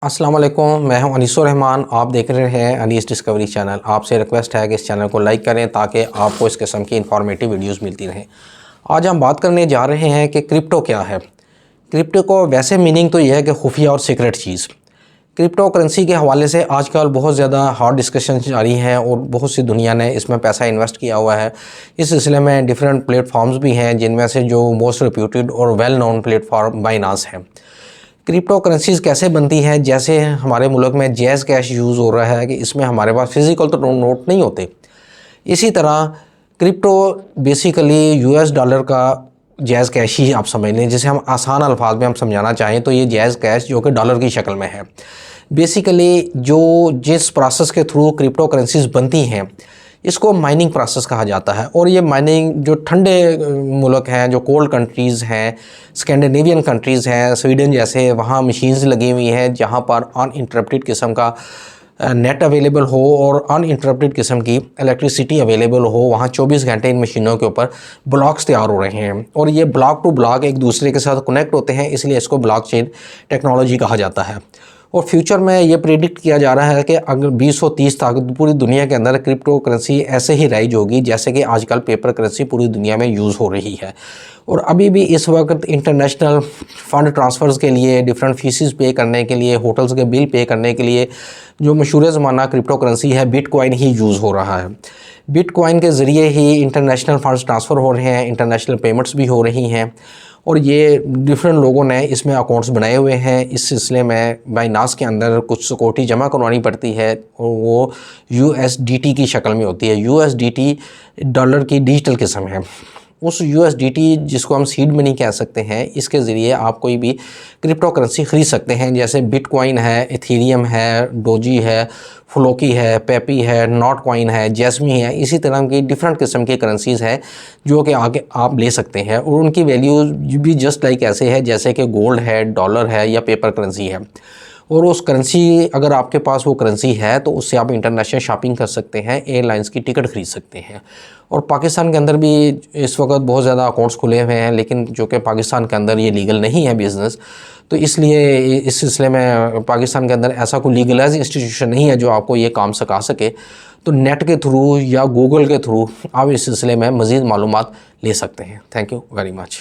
अस्सलाम वालेकुम, मैं हूं अनीसुर रहमान। आप देख रहे हैं अनीस डिस्कवरी चैनल। आपसे रिक्वेस्ट है कि इस चैनल को लाइक करें ताकि आपको इस किस्म की इंफॉर्मेटिव वीडियोस मिलती रहें। आज हम बात करने जा रहे हैं कि क्रिप्टो क्या है। क्रिप्टो को वैसे मीनिंग तो यह है कि खुफिया और सीक्रेट चीज़। क्रिप्टो करेंसी के हवाले से आजकल बहुत ज़्यादा हॉट डिस्कशन जारी हैं और बहुत सी दुनिया ने इसमें पैसा इन्वेस्ट किया हुआ है। इस सिलसिले में डिफरेंट प्लेटफॉर्म्स भी हैं, जिनमें से जो मोस्ट रिप्यूटेड और वेल नोन प्लेटफॉर्म बाइनांस है। क्रिप्टो करेंसीज़ कैसे बनती हैं? जैसे हमारे मुल्क में जैज़ कैश यूज़ हो रहा है कि इसमें हमारे पास फ़िज़िकल तो नोट नहीं होते। इसी तरह क्रिप्टो बेसिकली यूएस डॉलर का जैज़ कैश ही आप समझ लें। जिसे हम आसान अल्फाज में हम समझाना चाहें तो ये जैज़ कैश जो कि डॉलर की शक्ल में है। बेसिकली जिस प्रोसेस के थ्रू क्रिप्टो करेंसीज़ बनती हैं, इसको माइनिंग प्रोसेस कहा जाता है। और ये माइनिंग जो ठंडे मुल्क हैं, जो कोल्ड कंट्रीज़ हैं, स्कैंडिनेवियन कंट्रीज़ हैं, स्वीडन जैसे, वहाँ मशीन्स लगी हुई हैं जहाँ पर अनइंटरप्टेड किस्म का नेट अवेलेबल हो और अनइंटरप्टेड किस्म की इलेक्ट्रिसिटी अवेलेबल हो। वहाँ 24 घंटे इन मशीनों के ऊपर ब्लॉक्स तैयार हो रहे हैं और ये ब्लॉक टू ब्लॉक एक दूसरे के साथ कनेक्ट होते हैं, इसलिए इसको ब्लॉकचेन टेक्नोलॉजी कहा जाता है। और फ्यूचर में ये प्रेडिक्ट किया जा रहा है कि अगर 2030 तक पूरी दुनिया के अंदर क्रिप्टो करेंसी ऐसे ही राइज होगी जैसे कि आजकल पेपर करेंसी पूरी दुनिया में यूज़ हो रही है। और अभी भी इस वक्त इंटरनेशनल फ़ंड ट्रांसफ़र्स के लिए, डिफरेंट फीसिस पे करने के लिए, होटल्स के बिल पे करने के लिए जो मशहूर ज़माना क्रिप्टो करेंसी है, बिटकॉइन ही यूज़ हो रहा है। बिटकॉइन के ज़रिए ही इंटरनेशनल फ़ंड्स ट्रांसफ़र हो रहे हैं, इंटरनेशनल पेमेंट्स भी हो रही हैं और ये डिफरेंट लोगों ने इसमें अकाउंट्स बनाए हुए हैं। इस सिलसिले में बाइनांस के अंदर कुछ सिक्योरिटी जमा करवानी पड़ती है और वो यूएसडीटी की शक्ल में होती है। यूएसडीटी डॉलर की डिजिटल किस्म है। उस यूएसडीटी जिसको हम सीड मनी कह सकते हैं, इसके ज़रिए आप कोई भी क्रिप्टो करेंसी ख़रीद सकते हैं। जैसे बिटकॉइन है, इथेरियम है, डोजी है, फ्लोकी है, पेपी है, नॉट कॉइन है, जैस्मी है। इसी तरह की डिफरेंट किस्म की करेंसीज़ हैं जो कि आगे आप ले सकते हैं और उनकी वैल्यू भी जस्ट लाइक ऐसे है जैसे कि गोल्ड है, डॉलर है या पेपर करेंसी है। और उस करेंसी, अगर आपके पास वो करेंसी है तो उससे आप इंटरनेशनल शॉपिंग कर सकते हैं, एयरलाइंस की टिकट ख़रीद सकते हैं। और पाकिस्तान के अंदर भी इस वक्त बहुत ज़्यादा अकाउंट्स खुले हुए हैं, लेकिन जो कि पाकिस्तान के अंदर ये लीगल नहीं है बिज़नेस, तो इसलिए इस सिलसिले में पाकिस्तान के अंदर ऐसा कोई लीगलाइज इंस्टीट्यूशन नहीं है जो आपको ये काम सिखा सके। तो नेट के थ्रू या गूगल के थ्रू आप इस सिलसिले में मज़ीद मालूमात ले सकते हैं। Thank you very much.